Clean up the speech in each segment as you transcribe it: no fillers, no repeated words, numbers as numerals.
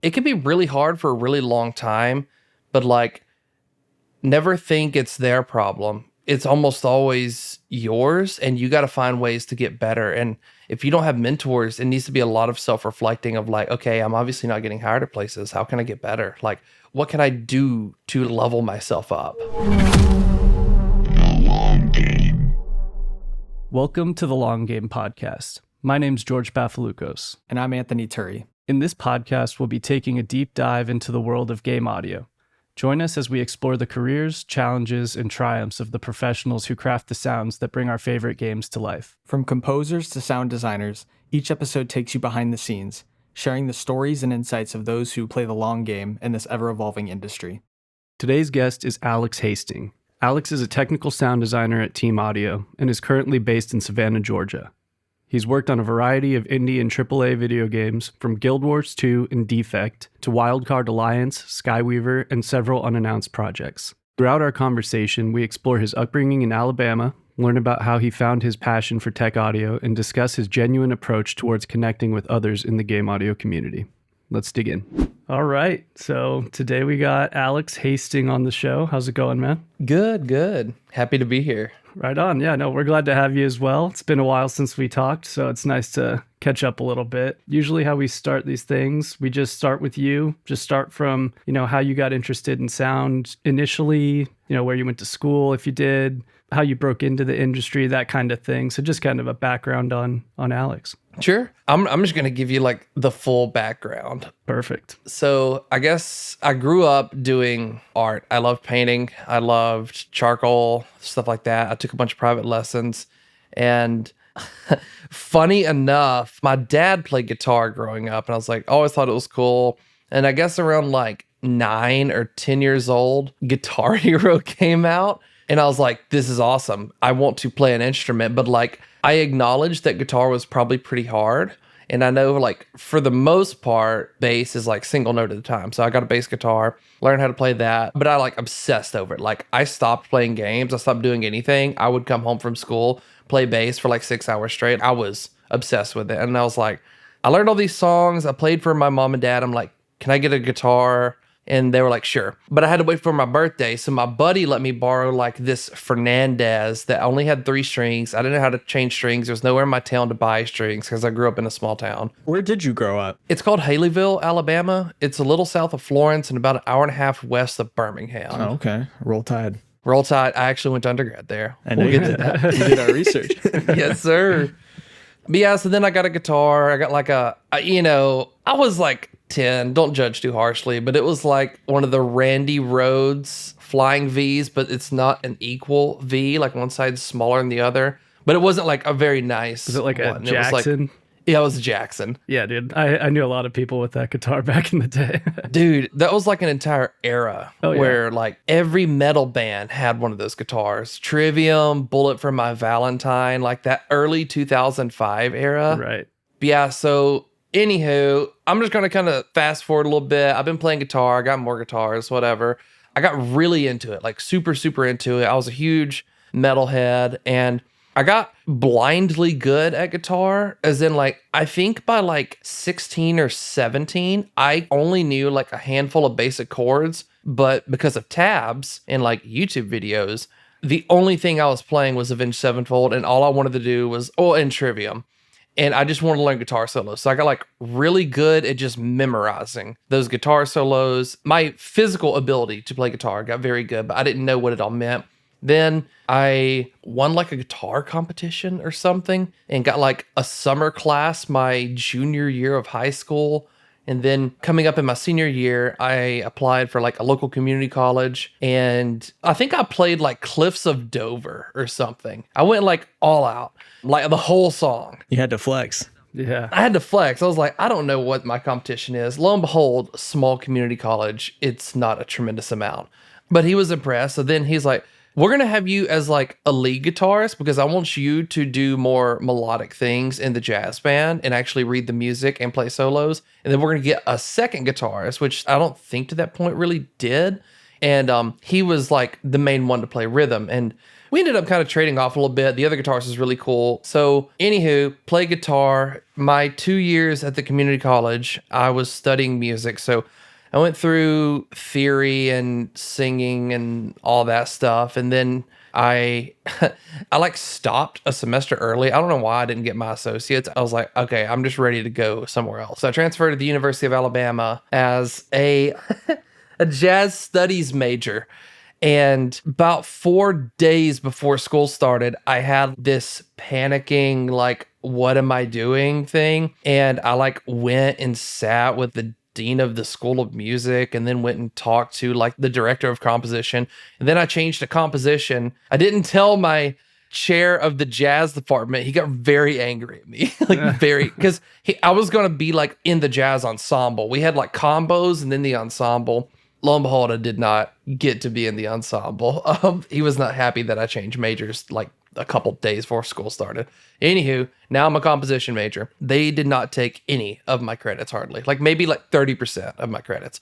it can be really hard for a really long time, but like never think it's their problem. It's almost always yours, and you got to find ways to get better. And if you don't have mentors, it needs to be a lot of self-reflecting of like, okay, I'm obviously not getting hired at places. How can I get better? Like, what can I do to level myself up? Welcome to the Long Game Podcast. My name's George Bafalukos. And I'm Anthony Turry. In this podcast, we'll be taking a deep dive into the world of game audio. Join us as we explore the careers, challenges, and triumphs of the professionals who craft the sounds that bring our favorite games to life. From composers to sound designers, each episode takes you behind the scenes, sharing the stories and insights of those who play the long game in this ever-evolving industry. Today's guest is Alex Haisting. Alex is a technical sound designer at Team Audio and is currently based in Savannah, Georgia. He's worked on a variety of indie and AAA video games, from Guild Wars 2 and Defect to Wildcard Alliance, Skyweaver, and several unannounced projects. Throughout our conversation, we explore his upbringing in Alabama, learn about how he found his passion for tech audio, and discuss his genuine approach towards connecting with others in the game audio community. Let's dig in. All right, so today we got Alex Haisting on the show. How's it going, man? Good. Happy to be here. Right on. Yeah, no, we're glad to have you as well. It's been a while since we talked, so it's nice to catch up a little bit. Usually how we start these things, we just start with you. Just start from, how you got interested in sound initially, where you went to school, if you did, how you broke into the industry, that kind of thing. So just kind of a background on Alex. Sure. I'm just going to give you like the full background. Perfect. So I guess I grew up doing art. I loved painting. I loved charcoal, stuff like that. I took a bunch of private lessons. And funny enough, my dad played guitar growing up. And I was like, always thought it was cool. And I guess around like 9 or 10 years old, Guitar Hero came out. And I was like, this is awesome. I want to play an instrument. But like, I acknowledged that guitar was probably pretty hard. And I know like for the most part, bass is like single note at a time. So I got a bass guitar, learned how to play that, but I like obsessed over it. Like I stopped playing games. I stopped doing anything. I would come home from school, play bass for like 6 hours straight. I was obsessed with it. And I was like, I learned all these songs. I played for my mom and dad. I'm like, can I get a guitar? And they were like, sure. But I had to wait for my birthday. So my buddy let me borrow like this Fernandez that only had 3 strings. I didn't know how to change strings. There was nowhere in my town to buy strings because I grew up in a small town. Where did you grow up? It's called Haleyville, Alabama. It's a little south of Florence and about an hour and a half west of Birmingham. Oh, okay. Roll Tide. Roll Tide. I actually went to undergrad there. I know you did that. We did our research. Yes, sir. But yeah, so then I got a guitar. I got like I was like 10, don't judge too harshly, but it was like one of the Randy Rhoads flying Vs, but it's not an equal V, like one side's smaller than the other. But it wasn't like a very nice Was it like one. a Jackson? It was a Jackson. Yeah, dude. I knew a lot of people with that guitar back in the day. Dude, that was like an entire era where like every metal band had one of those guitars. Trivium, Bullet for My Valentine, like that early 2005 era. Right. But yeah, so anywho, I'm just going to kind of fast forward a little bit. I've been playing guitar. I got more guitars, whatever. I got really into it, like super, super into it. I was a huge metalhead and I got blindly good at guitar, as in like, I think by like 16 or 17, I only knew like a handful of basic chords, but because of tabs and like YouTube videos, the only thing I was playing was Avenged Sevenfold, and all I wanted to do was, and Trivium. And I just wanted to learn guitar solos. So I got like really good at just memorizing those guitar solos. My physical ability to play guitar got very good, but I didn't know what it all meant. Then I won like a guitar competition or something and got like a summer class my junior year of high school. And then coming up in my senior year, I applied for like a local community college. And I think I played like Cliffs of Dover or something. I went like all out, like the whole song. You had to flex. Yeah. I had to flex. I was like, I don't know what my competition is. Lo and behold, small community college, it's not a tremendous amount. But he was impressed. So then he's like, we're going to have you as like a lead guitarist because I want you to do more melodic things in the jazz band and actually read the music and play solos. And then we're going to get a second guitarist, which I don't think to that point really did. And he was like the main one to play rhythm. And we ended up kind of trading off a little bit. The other guitarist is really cool. So anywho, play guitar. My 2 years at the community college, I was studying music. So I went through theory and singing and all that stuff. And then I like stopped a semester early. I don't know why I didn't get my associates. I was like, okay, I'm just ready to go somewhere else. So I transferred to the University of Alabama as a a jazz studies major. And about 4 days before school started, I had this panicking, like, what am I doing thing? And I like went and sat with the dean of the School of Music and then went and talked to like the director of composition. And then I changed to composition. I didn't tell my chair of the jazz department. He got very angry at me, like very, because I was going to be like in the jazz ensemble. We had like combos and then the ensemble. Lo and behold, I did not get to be in the ensemble. He was not happy that I changed majors like a couple days before school started. Anywho, now I'm a composition major. They did not take any of my credits hardly, like maybe like 30% of my credits.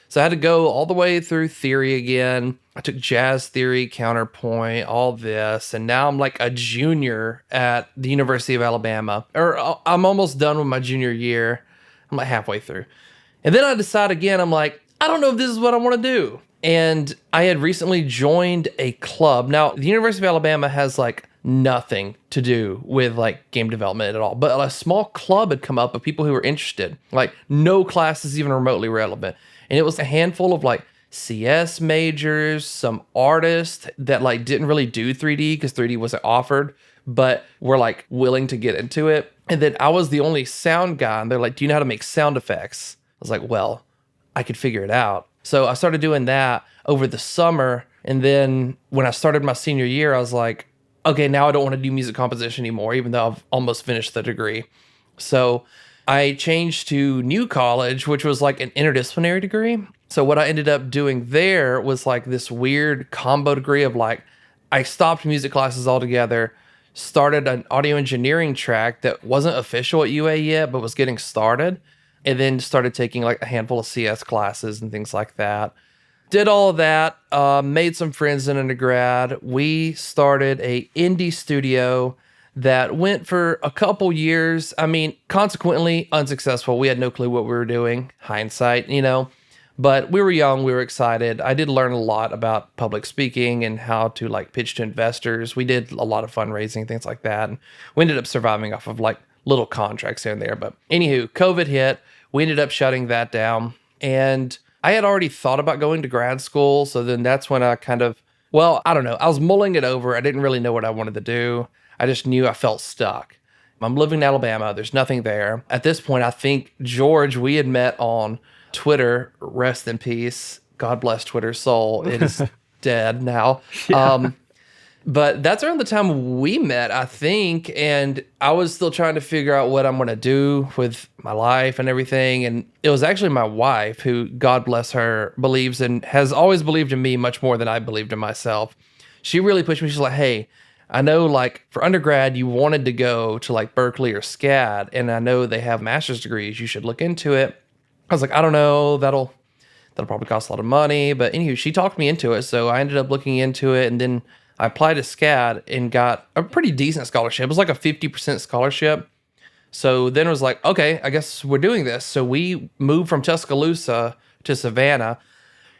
So I had to go all the way through theory again. I took jazz theory, counterpoint, all this. And now I'm like a junior at the University of Alabama, or I'm almost done with my junior year. I'm like halfway through. And then I decide again, I'm like, I don't know if this is what I want to do. And I had recently joined a club. Now, the University of Alabama has like nothing to do with like game development at all, but a small club had come up of people who were interested, like no classes even remotely relevant. And it was a handful of like CS majors, some artists that like didn't really do 3D because 3D wasn't offered, but were like willing to get into it. And then I was the only sound guy. And they're like, do you know how to make sound effects? I was like, well, I could figure it out. So I started doing that over the summer. And then when I started my senior year, I was like, okay, now I don't want to do music composition anymore, even though I've almost finished the degree. So I changed to New College, which was like an interdisciplinary degree. So what I ended up doing there was like this weird combo degree of like, I stopped music classes altogether, started an audio engineering track that wasn't official at UA yet, but was getting started. And then started taking like a handful of CS classes and things like that. Did all of that, made some friends in undergrad. We started a indie studio that went for a couple years. I mean, consequently unsuccessful. We had no clue what we were doing, hindsight, you know. But we were young, we were excited. I did learn a lot about public speaking and how to like pitch to investors. We did a lot of fundraising, things like that. And we ended up surviving off of like little contracts here and there. But anywho, COVID hit. We ended up shutting that down. And I had already thought about going to grad school. So then that's when I kind of, well, I don't know. I was mulling it over. I didn't really know what I wanted to do. I just knew I felt stuck. I'm living in Alabama. There's nothing there. At this point, I think George, we had met on Twitter. Rest in peace. God bless Twitter's soul. It is dead now. Yeah. But that's around the time we met, I think, and I was still trying to figure out what I'm going to do with my life and everything, and it was actually my wife who, God bless her, believes and has always believed in me much more than I believed in myself. She really pushed me. She's like, hey, I know like for undergrad, you wanted to go to like Berkeley or SCAD, and I know they have master's degrees. You should look into it. I was like, I don't know, that'll probably cost a lot of money, but anyway, she talked me into it, so I ended up looking into it, and then I applied to SCAD and got a pretty decent scholarship. It was like a 50% scholarship. So then it was like, okay, I guess we're doing this. So we moved from Tuscaloosa to Savannah.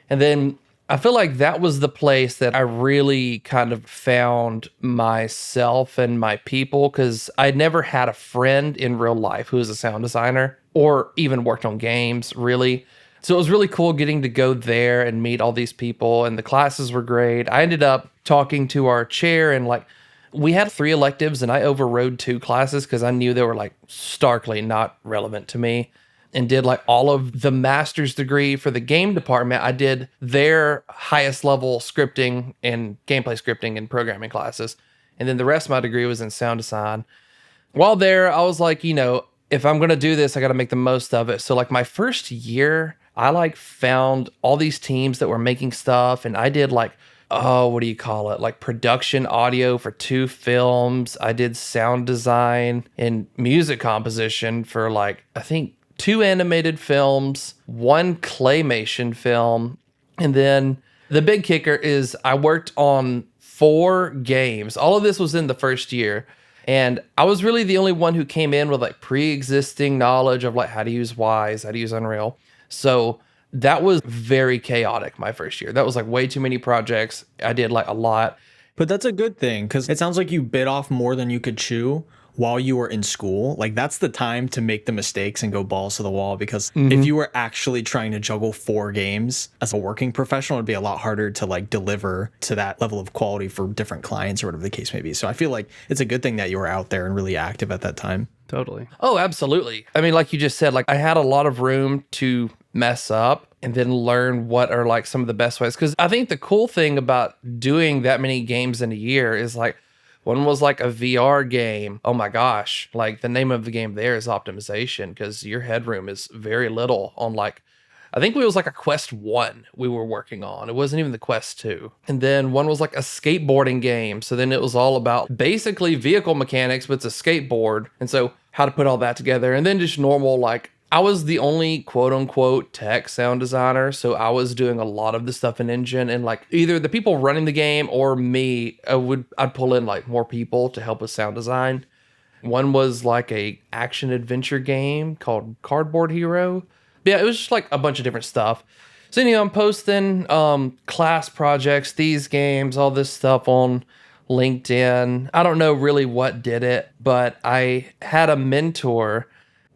And then I feel like that was the place that I really kind of found myself and my people, because I'd never had a friend in real life who was a sound designer or even worked on games, really. So it was really cool getting to go there and meet all these people, and the classes were great. I ended up talking to our chair, and like we had 3 electives and I overrode 2 classes because I knew they were like starkly not relevant to me, and did like all of the master's degree for the game department. I did their highest level scripting and gameplay scripting and programming classes. And then the rest of my degree was in sound design. While there, I was like, you know, if I'm going to do this, I got to make the most of it. So like my first year, I like found all these teams that were making stuff, and I did like, what do you call it? Like production audio for 2 films. I did sound design and music composition for like, I think 2 animated films, 1 claymation film. And then the big kicker is I worked on 4 games. All of this was in the first year. And I was really the only one who came in with like pre-existing knowledge of like how to use Wise, how to use Unreal. So that was very chaotic my first year. That was like way too many projects. I did like a lot. But that's a good thing, because it sounds like you bit off more than you could chew while you were in school. Like, that's the time to make the mistakes and go balls to the wall, because if you were actually trying to juggle 4 games as a working professional, it'd be a lot harder to like deliver to that level of quality for different clients or whatever the case may be. So I feel like it's a good thing that you were out there and really active at that time. Totally. Oh, absolutely. I mean, like you just said, like I had a lot of room to mess up and then learn what are like some of the best ways. Because I think the cool thing about doing that many games in a year is like, one was like a VR game. Oh my gosh. Like the name of the game there is optimization, because your headroom is very little on like, I think it was like a Quest 1 we were working on. It wasn't even the Quest 2. And then one was like a skateboarding game. So then it was all about basically vehicle mechanics, but it's a skateboard. And so how to put all that together. And then just normal, like I was the only quote unquote tech sound designer. So I was doing a lot of the stuff in engine, and like either the people running the game or me, I'd pull in like more people to help with sound design. One was like a action adventure game called Cardboard Hero. Yeah, it was just like a bunch of different stuff. So anyway, I'm posting class projects, these games, all this stuff on LinkedIn. I don't know really what did it, but I had a mentor.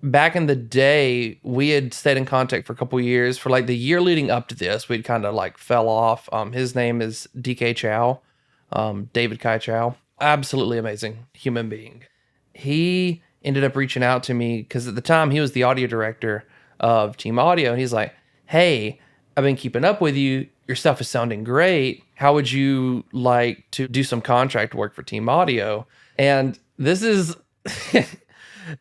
Back in the day, we had stayed in contact for a couple years. For like the year leading up to this, we'd kind of like fell off. His name is DK Chow, David Kai Chow. Absolutely amazing human being. He ended up reaching out to me because at the time he was the audio director of Team Audio. And he's like, hey, I've been keeping up with you. Your stuff is sounding great. How would you like to do some contract work for Team Audio? And this is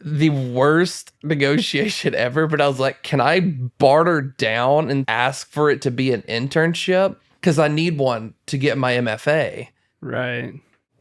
the worst negotiation ever, but I was like, can I barter down and ask for it to be an internship? Because I need one to get my MFA. Right.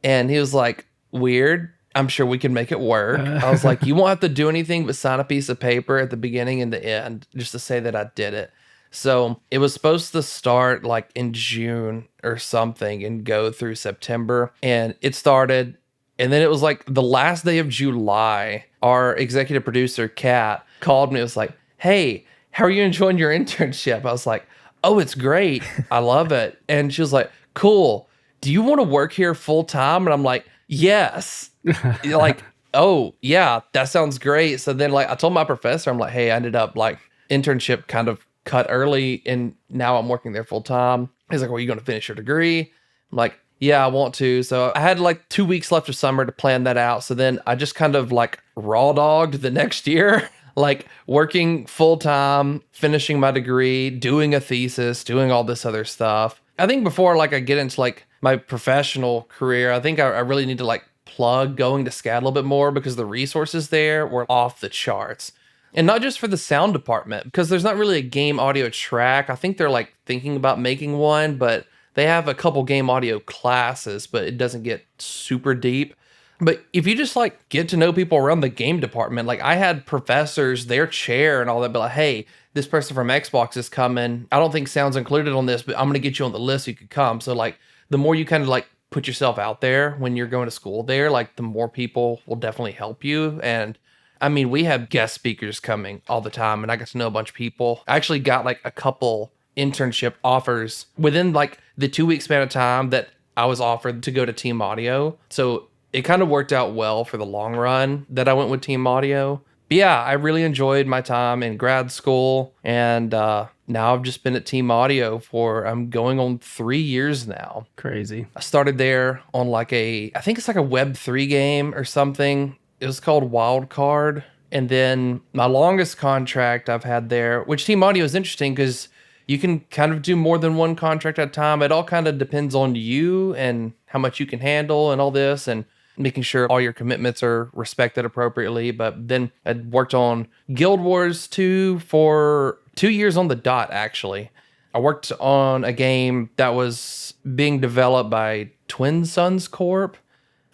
And he was like, weird. I'm sure we can make it work. I was like, you won't have to do anything but sign a piece of paper at the beginning and the end just to say that I did it. So it was supposed to start like in June or something and go through September. And it started. And then it was like the last day of July, our executive producer, Kat, called me. It was like, hey, how are you enjoying your internship? I was like, oh, it's great. I love it. And she was like, cool. Do you want to work here full time? And I'm like, yes. Like, oh, yeah, that sounds great. So then like I told my professor, I'm like, hey, I ended up like internship kind of cut early and now I'm working there full time. He's like, well, are you going to finish your degree? I'm like, yeah, I want to. So I had like 2 weeks left of summer to plan that out. So then I just kind of like raw dogged the next year, like working full time, finishing my degree, doing a thesis, doing all this other stuff. I think before like I get into like my professional career, I think I really need to like plug going to SCAD a little bit more because the resources there were off the charts. And not just for the sound department, because there's not really a game audio track. I think they're like thinking about making one, but they have a couple game audio classes, but it doesn't get super deep. But if you just like get to know people around the game department, like I had professors, their chair and all that, be like, hey, this person from Xbox is coming. I don't think sound's included on this, but I'm going to get you on the list so you could come. So like the more you kind of like put yourself out there when you're going to school there, like the more people will definitely help you. And I mean, we have guest speakers coming all the time and I got to know a bunch of people. I actually got like a couple internship offers within like the 2 week span of time that I was offered to go to Team Audio. So it kind of worked out well for the long run that I went with Team Audio. But yeah, I really enjoyed my time in grad school. And now I've just been at Team Audio I'm going on 3 years now. Crazy. I started there on like I think it's like a Web3 game or something. It was called Wildcard. And then my longest contract I've had there, which Team Audio is interesting because you can kind of do more than one contract at a time. It all kind of depends on you and how much you can handle and all this and making sure all your commitments are respected appropriately. But then I worked on Guild Wars 2 for 2 years on the dot, actually. I worked on a game that was being developed by Twin Suns Corp.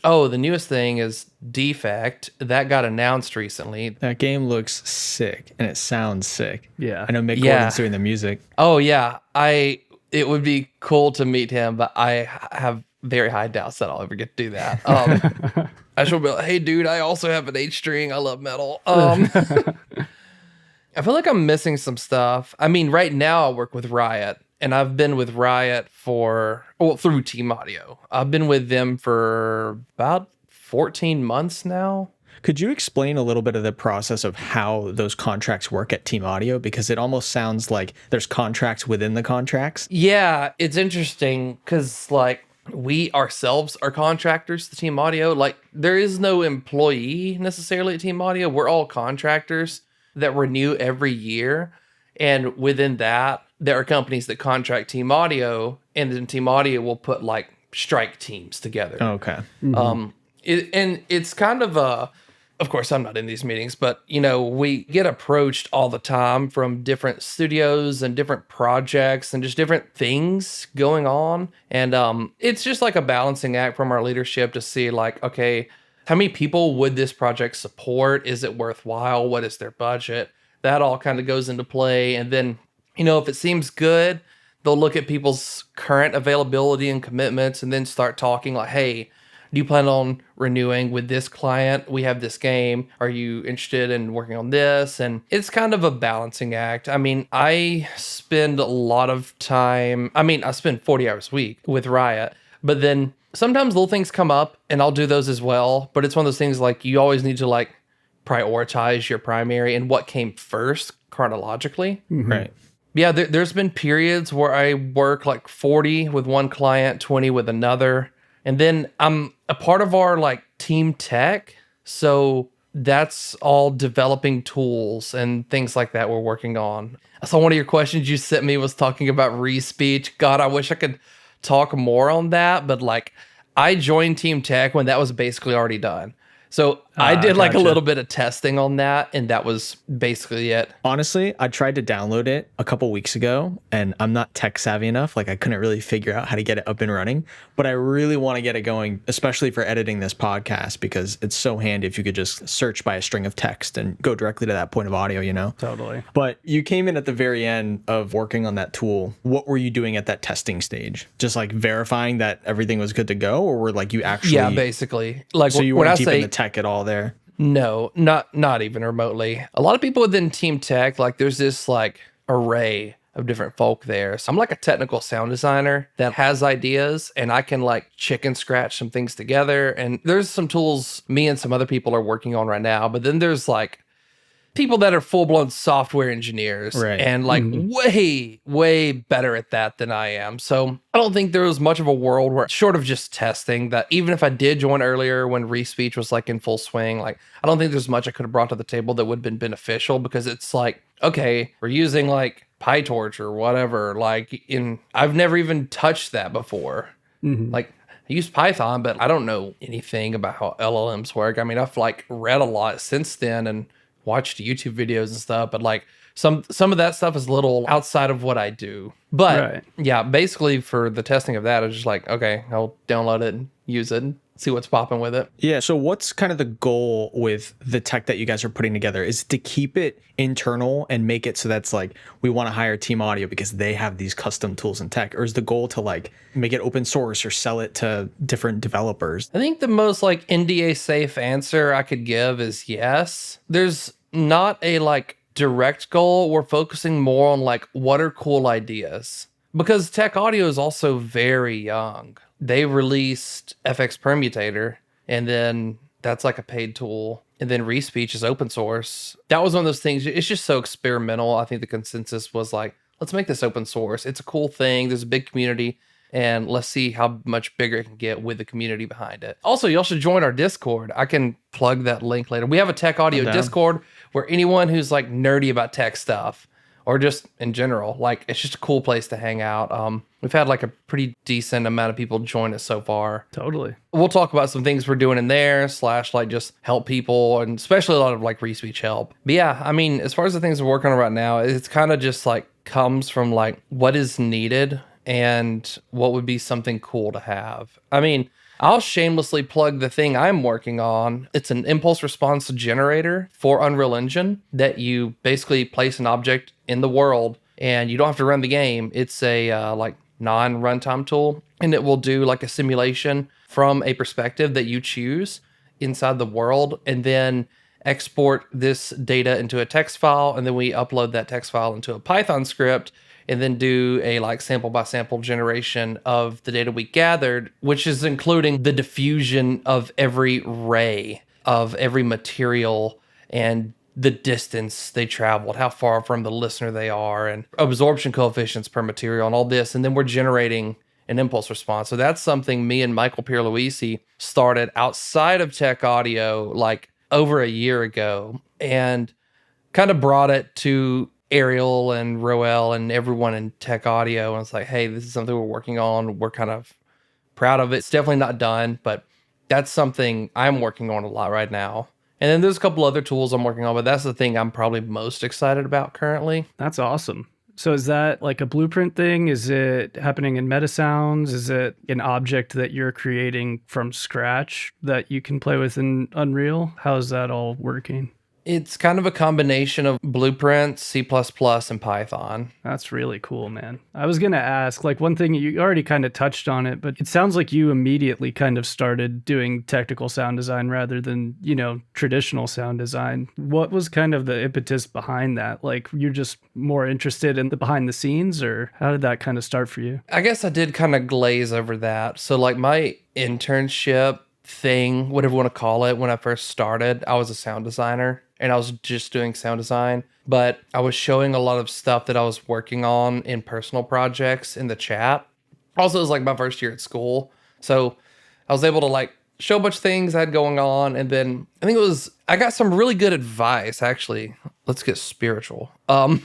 Oh, the newest thing is Defect. That got announced recently. That game looks sick and it sounds sick. Yeah. I know Mick Gordon's doing the music. Oh, yeah. It would be cool to meet him, but I have very high doubts that I'll ever get to do that. I should be like, hey, dude, I also have an H string. I love metal. I feel like I'm missing some stuff. I mean, right now I work with Riot, and I've been with Riot through Team Audio. I've been with them for about 14 months now. Could you explain a little bit of the process of how those contracts work at Team Audio? Because it almost sounds like there's contracts within the contracts. Yeah, it's interesting because like we ourselves are contractors to Team Audio. Like there is no employee necessarily at Team Audio. We're all contractors that renew every year. And within that, there are companies that contract Team Audio, and then Team Audio will put like strike teams together. Okay. And it's kind of course, I'm not in these meetings, but, you know, we get approached all the time from different studios and different projects and just different things going on. And it's just like a balancing act from our leadership to see like, okay, how many people would this project support? Is it worthwhile? What is their budget? That all kind of goes into play. And then, you know, if it seems good, they'll look at people's current availability and commitments and then start talking like, hey, do you plan on renewing with this client? We have this game. Are you interested in working on this? And it's kind of a balancing act. I mean, I spend a lot of time. I spend 40 hours a week with Riot, but then sometimes little things come up and I'll do those as well. But it's one of those things like you always need to like prioritize your primary and what came first chronologically. Mm-hmm. Right. Yeah, there's been periods where I work like 40 with one client, 20 with another. And then I'm a part of our like team tech. So that's all developing tools and things like that we're working on. I saw one of your questions you sent me was talking about re-speech. God, I wish I could talk more on that. But like I joined team tech when that was basically already done. So I did like a little bit of testing on that, and that was basically it. Honestly, I tried to download it a couple weeks ago, and I'm not tech savvy enough. Like I couldn't really figure out how to get it up and running, but I really want to get it going, especially for editing this podcast, because it's so handy if you could just search by a string of text and go directly to that point of audio, you know? Totally. But you came in at the very end of working on that tool. What were you doing at that testing stage? Just like verifying that everything was good to go, or were like you actually... Yeah, basically. Like so you weren't deep in the tech at all there? No, not even remotely. A lot of people within team tech, like there's this like array of different folk there. So I'm like a technical sound designer that has ideas, and I can like chicken scratch some things together. And there's some tools me and some other people are working on right now. But then there's like people that are full-blown software engineers, right, and like way better at that than I am. So I don't think there was much of a world where, short of just testing, that even if I did join earlier when re-speech was like in full swing, like I don't think there's much I could have brought to the table that would have been beneficial, because it's like, okay, we're using like PyTorch or whatever, I've never even touched that before. Like I use Python, but I don't know anything about how LLMs work. I mean, I've like read a lot since then and watched YouTube videos and stuff, but like some of that stuff is a little outside of what I do. But yeah, basically for the testing of that, I was just like, okay, I'll download it and use it and see what's popping with it. Yeah. So what's kind of the goal with the tech that you guys are putting together? Is it to keep it internal and make it so that's like, we want to hire Team Audio because they have these custom tools and tech? Or is the goal to like make it open source or sell it to different developers? I think the most like NDA safe answer I could give is yes. There's not a like direct goal. We're focusing more on like what are cool ideas, because tech audio is also very young. They released FX Permutator, and then that's like a paid tool. And then re-speech is open source. That was one of those things. It's just so experimental. I think the consensus was like, let's make this open source. It's a cool thing. There's a big community, and let's see how much bigger it can get with the community behind it. Also, y'all should join our Discord. I can plug that link later. We have a tech audio Discord where anyone who's like nerdy about tech stuff, or just in general, like it's just a cool place to hang out. We've had like a pretty decent amount of people join us so far. Totally. We'll talk about some things we're doing in there, / like just help people, and especially a lot of like re-speech help. But yeah, I mean, as far as the things we're working on right now, it's kind of just like comes from like what is needed and what would be something cool to have. I mean, I'll shamelessly plug the thing I'm working on. It's an impulse response generator for Unreal Engine that you basically place an object in the world and you don't have to run the game. It's a like non-runtime tool, and it will do like a simulation from a perspective that you choose inside the world, and then export this data into a text file, and then we upload that text file into a Python script, and then do a like sample by sample generation of the data we gathered, which is including the diffusion of every ray of every material and the distance they traveled, how far from the listener they are, and absorption coefficients per material and all this. And then we're generating an impulse response. So that's something me and Michael Pierluisi started outside of tech audio like over a year ago, and kind of brought it to Ariel and Roel and everyone in tech audio. And it's like, hey, this is something we're working on. We're kind of proud of it. It's definitely not done, but that's something I'm working on a lot right now. And then there's a couple other tools I'm working on, but that's the thing I'm probably most excited about currently. That's awesome. So is that like a blueprint thing? Is it happening in MetaSounds? Is it an object that you're creating from scratch that you can play with in Unreal? How is that all working? It's kind of a combination of Blueprint, C++, and Python. That's really cool, man. I was going to ask, like, one thing, you already kind of touched on it, but it sounds like you immediately kind of started doing technical sound design rather than, traditional sound design. What was kind of the impetus behind that? Like, you're just more interested in the behind the scenes, or how did that kind of start for you? I guess I did kind of glaze over that. So, like, my internship thing, whatever you want to call it, when I first started, I was a sound designer. And I was just doing sound design, but I was showing a lot of stuff that I was working on in personal projects in the chat. Also, it was like my first year at school. So I was able to like show a bunch of things I had going on. And then I got some really good advice, actually. Let's get spiritual. I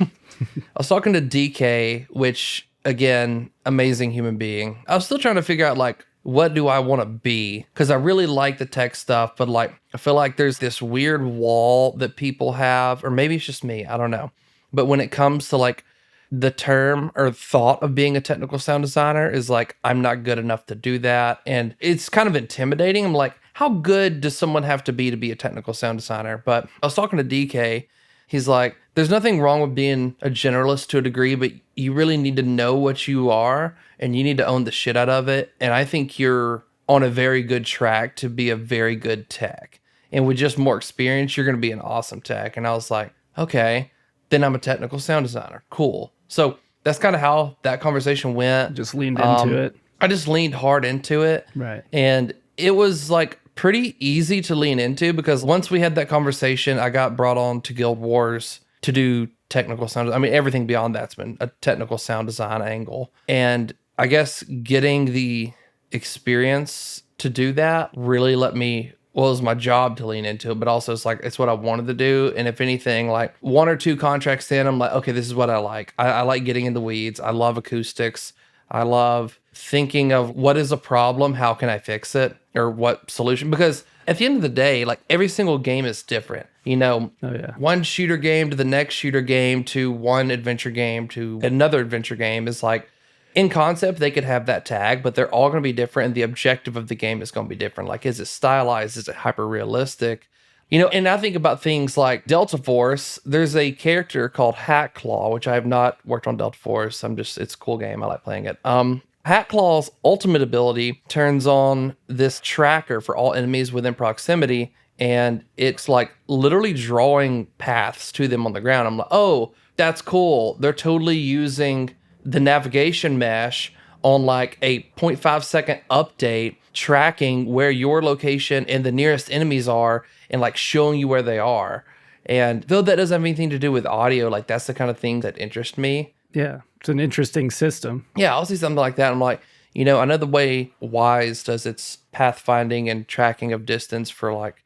was talking to DK, which again, amazing human being. I was still trying to figure out like, what do I want to be? Because I really like the tech stuff, but like, I feel like there's this weird wall that people have, or maybe it's just me, I don't know. But when it comes to like the term or thought of being a technical sound designer is like, I'm not good enough to do that. And it's kind of intimidating. I'm like, how good does someone have to be a technical sound designer? But I was talking to DK. He's like, there's nothing wrong with being a generalist to a degree, but you really need to know what you are and you need to own the shit out of it. And I think you're on a very good track to be a very good tech. And with just more experience, you're going to be an awesome tech. And I was like, okay, then I'm a technical sound designer. Cool. So that's kind of how that conversation went. Just leaned into it. I just leaned hard into it. Right. And it was like pretty easy to lean into because once we had that conversation, I got brought on to Guild Wars to do technical sound. I mean, everything beyond that's been a technical sound design angle. And I guess getting the experience to do that really let me, well, it was my job to lean into it, but also it's like, it's what I wanted to do. And if anything, like 1 or 2 contracts in, I'm like, okay, this is what I like. I like getting in the weeds. I love acoustics. I love thinking of what is a problem, how can I fix it, or what solution? Because at the end of the day, like every single game is different. One shooter game to the next shooter game to one adventure game to another adventure game is like, in concept, they could have that tag, but they're all going to be different, and the objective of the game is going to be different. Like, is it stylized? Is it hyper realistic? And I think about things like Delta Force. There's a character called Hat Claw, which I have not worked on Delta Force. It's a cool game. I like playing it. Hat Claw's ultimate ability turns on this tracker for all enemies within proximity, and it's like literally drawing paths to them on the ground. I'm like, oh, that's cool. They're totally using the navigation mesh on like a 0.5 second update, tracking where your location and the nearest enemies are and like showing you where they are. And though that doesn't have anything to do with audio, like that's the kind of thing that interests me. Yeah, it's an interesting system. Yeah, I'll see something like that. I'm like, I know the way Wise does its pathfinding and tracking of distance for like,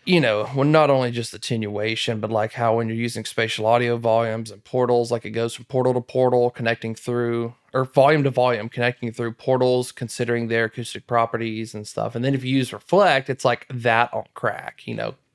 well, not only just attenuation, but like how when you're using spatial audio volumes and portals, like it goes from portal to portal, connecting through, or volume to volume, connecting through portals, considering their acoustic properties and stuff. And then if you use Reflect, it's like that on crack,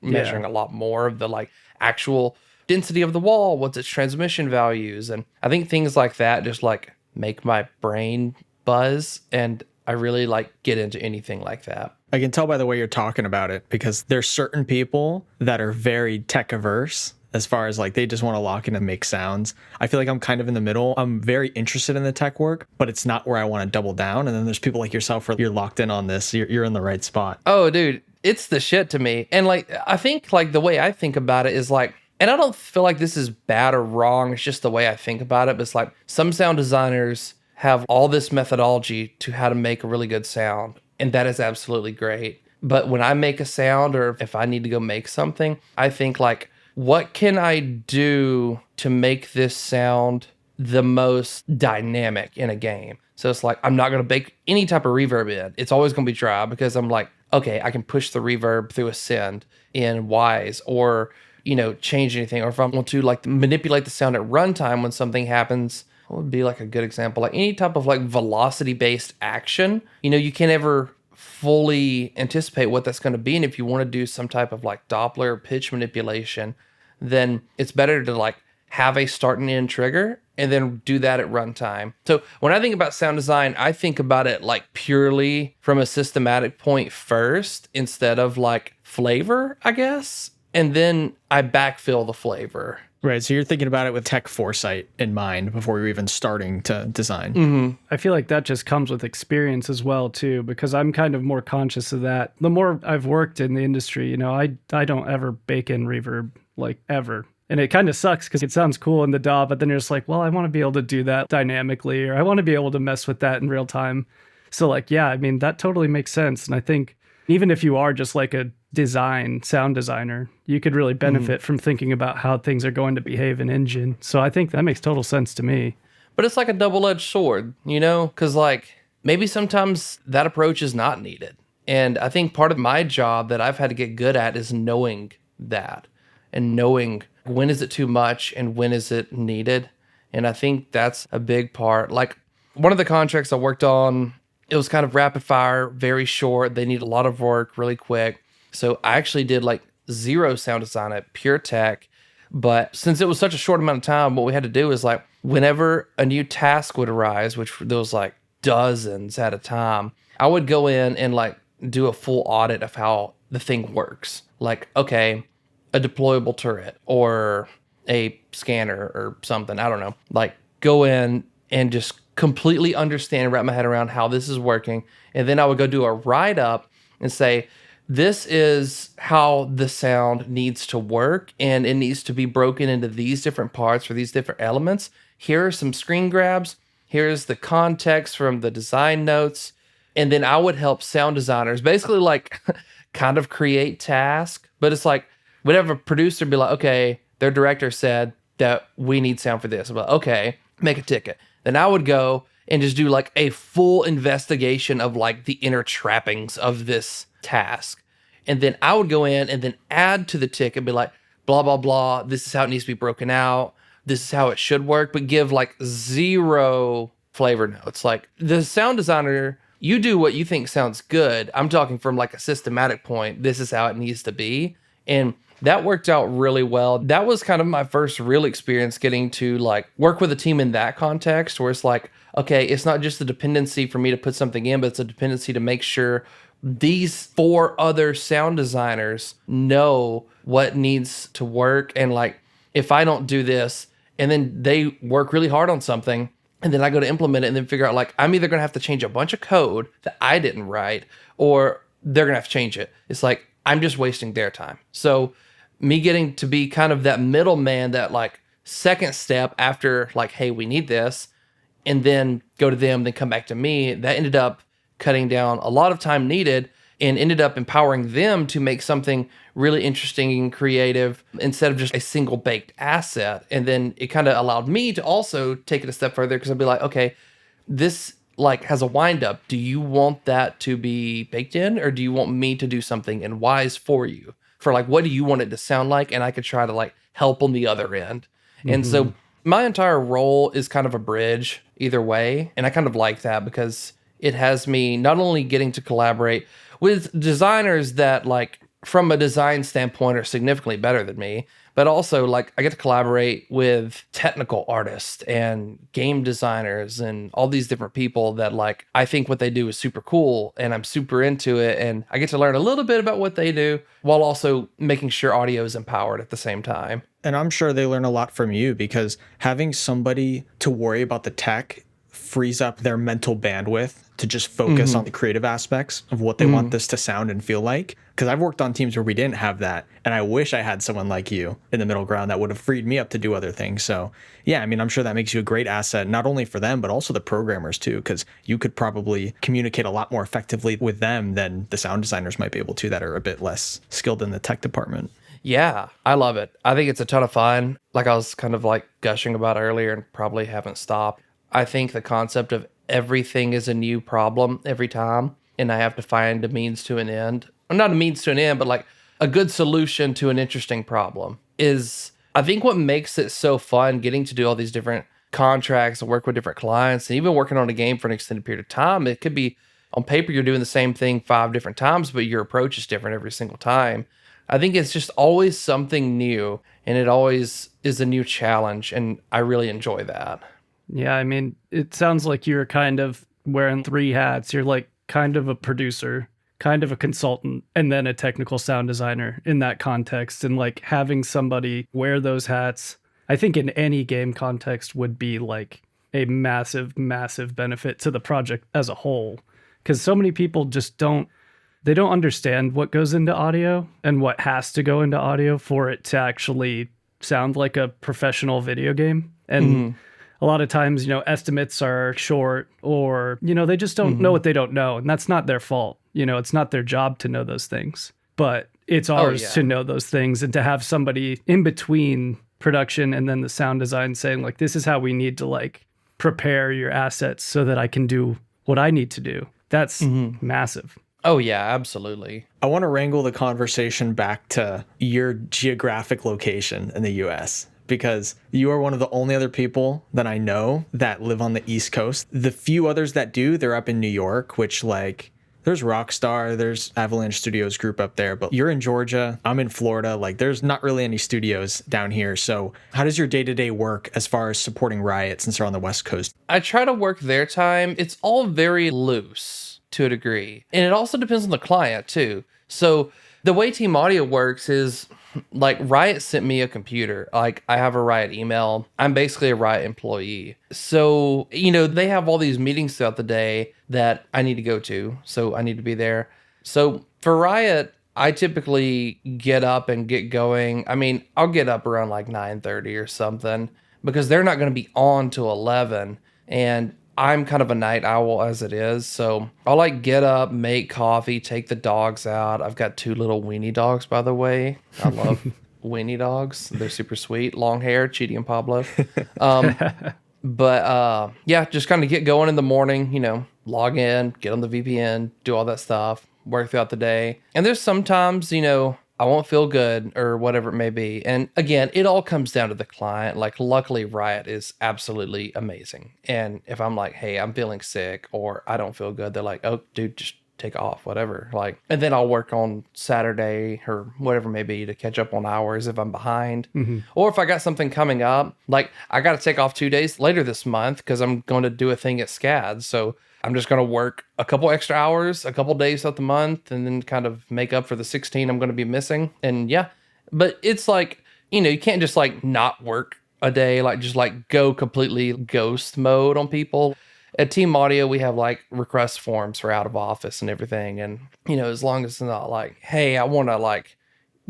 measuring a lot more of the like actual density of the wall, what's its transmission values. And I think things like that just like make my brain buzz, and I really like get into anything like that. I can tell by the way you're talking about it, because there's certain people that are very tech averse as far as like they just want to lock in and make sounds. I feel like I'm kind of in the middle. I'm very interested in the tech work, but it's not where I want to double down. And then there's people like yourself where you're locked in on this. You're in the right spot. Oh, dude, it's the shit to me. And like, I think like the way I think about it is like, and I don't feel like this is bad or wrong. It's just the way I think about it. But it's like some sound designers have all this methodology to how to make a really good sound. And that is absolutely great. But when I make a sound or if I need to go make something, I think like, what can I do to make this sound the most dynamic in a game? So it's like, I'm not going to bake any type of reverb in. It's always going to be dry because I'm like, okay, I can push the reverb through a send in Wise or, you know, change anything. Or if I want to like manipulate the sound at runtime when something happens, what would be like a good example? Like any type of like velocity based action, you know, you can't ever fully anticipate what that's going to be. And if you want to do some type of like Doppler pitch manipulation, then it's better to like have a start and end trigger and then do that at runtime. So when I think about sound design, I think about it like purely from a systematic point first instead of like flavor, I guess. And then I backfill the flavor. Right. So you're thinking about it with tech foresight in mind before you're even starting to design. Mm-hmm. I feel like that just comes with experience as well, too, because I'm kind of more conscious of that. The more I've worked in the industry, you know, I don't ever bake in reverb, like ever. And it kind of sucks because it sounds cool in the DAW, but then you're just like, well, I want to be able to do that dynamically, or I want to be able to mess with that in real time. So like, yeah, I mean, that totally makes sense. And I think even if you are just like a sound designer, you could really benefit from thinking about how things are going to behave in engine. So I think that makes total sense to me. But it's like a double-edged sword, you know, because like maybe sometimes that approach is not needed. And I think part of my job that I've had to get good at is knowing that and knowing when is it too much and when is it needed. And I think that's a big part. Like one of the contracts I worked on, it was kind of rapid fire, very short. They need a lot of work really quick. So I actually did like zero sound design at pure tech. But since it was such a short amount of time, what we had to do is like whenever a new task would arise, which there was like dozens at a time, I would go in and like do a full audit of how the thing works. Like, okay, a deployable turret or a scanner or something, I don't know. Like go in and just completely understand, wrap my head around how this is working. And then I would go do a write-up and say, this is how the sound needs to work, and it needs to be broken into these different parts for these different elements. Here are some screen grabs. Here's the context from the design notes. And then I would help sound designers basically like kind of create tasks, but it's like whatever producer be like, okay, their director said that we need sound for this. I'm like, okay, make a ticket. Then I would go and just do like a full investigation of like the inner trappings of this task. And then I would go in and then add to the ticket, be like, blah, blah, blah. This is how it needs to be broken out. This is how it should work, but give like zero flavor notes. Like the sound designer, you do what you think sounds good. I'm talking from like a systematic point. This is how it needs to be. And that worked out really well. That was kind of my first real experience getting to like work with a team in that context where it's like, okay, it's not just a dependency for me to put something in, but it's a dependency to make sure these 4 other sound designers know what needs to work. And like, if I don't do this and then they work really hard on something and then I go to implement it and then figure out like, I'm either going to have to change a bunch of code that I didn't write or they're going to have to change it. It's like, I'm just wasting their time. So me getting to be kind of that middleman, that like second step after like, hey, we need this, and then go to them, then come back to me, that ended up cutting down a lot of time needed and ended up empowering them to make something really interesting and creative instead of just a single baked asset. And then it kind of allowed me to also take it a step further because I'd be like, okay, this like has a wind up. Do you want that to be baked in or do you want me to do something in Wise for you? For like, what do you want it to sound like? And I could try to like help on the other end. Mm-hmm. And so my entire role is kind of a bridge either way. And I kind of like that because it has me not only getting to collaborate with designers that like from a design standpoint are significantly better than me, but also like I get to collaborate with technical artists and game designers and all these different people that like I think what they do is super cool and I'm super into it, and I get to learn a little bit about what they do while also making sure audio is empowered at the same time. And I'm sure they learn a lot from you, because having somebody to worry about the tech frees up their mental bandwidth to just focus on the creative aspects of what they want this to sound and feel like. Because I've worked on teams where we didn't have that, and I wish I had someone like you in the middle ground that would have freed me up to do other things. So yeah, I mean, I'm sure that makes you a great asset, not only for them, but also the programmers too, because you could probably communicate a lot more effectively with them than the sound designers might be able to that are a bit less skilled in the tech department. Yeah, I love it. I think it's a ton of fun. Like I was kind of like gushing about earlier and probably haven't stopped. I think the concept of everything is a new problem every time, and I have to find a means to an end. Or not a means to an end, but like a good solution to an interesting problem is, I think, what makes it so fun getting to do all these different contracts and work with different clients, and even working on a game for an extended period of time. It could be on paper you're doing the same thing 5 different times, but your approach is different every single time. I think it's just always something new, and it always is a new challenge, and I really enjoy that. Yeah, I mean, it sounds like you're kind of wearing 3 hats. You're like kind of a producer, kind of a consultant, and then a technical sound designer in that context. And like having somebody wear those hats, I think in any game context would be like a massive, massive benefit to the project as a whole. Because so many people just don't understand what goes into audio and what has to go into audio for it to actually sound like a professional video game. And a lot of times, estimates are short, or, they just don't know what they don't know. And that's not their fault. It's not their job to know those things, but it's ours to know those things, and to have somebody in between production and then the sound design saying like, this is how we need to like prepare your assets so that I can do what I need to do. That's massive. Oh, yeah, absolutely. I want to wrangle the conversation back to your geographic location in the US, because you are one of the only other people that I know that live on the East Coast. The few others that do, they're up in New York, which like there's Rockstar, there's Avalanche Studios group up there, but you're in Georgia, I'm in Florida. Like there's not really any studios down here. So how does your day-to-day work as far as supporting Riot since they're on the West Coast? I try to work their time. It's all very loose to a degree. And it also depends on the client too. So the way Team Audio works is like Riot sent me a computer. Like I have a Riot email. I'm basically a Riot employee. So, they have all these meetings throughout the day that I need to go to. So I need to be there. So for Riot, I typically get up and get going. I mean, I'll get up around like 9:30 or something, because they're not going to be on till 11. And I'm kind of a night owl as it is. So I'll like get up, make coffee, take the dogs out. I've got 2 little weenie dogs, by the way. I love weenie dogs. They're super sweet. Long hair, Chidi and Pablo. But yeah, just kind of get going in the morning, log in, get on the VPN, do all that stuff, work throughout the day. And there's sometimes, I won't feel good or whatever it may be. And again, it all comes down to the client. Like luckily Riot is absolutely amazing. And if I'm like, hey, I'm feeling sick or I don't feel good, they're like, oh dude, just take off, whatever. Like, and then I'll work on Saturday or whatever it may be to catch up on hours if I'm behind. Or if I got something coming up, like I got to take off 2 days later this month because I'm going to do a thing at SCAD. So I'm just going to work a couple extra hours, a couple days out the month, and then kind of make up for the 16 I'm going to be missing. And yeah, but it's like, you can't just like not work a day, like just like go completely ghost mode on people. At Team Audio, we have like request forms for out of office and everything. And, as long as it's not like, hey, I want to like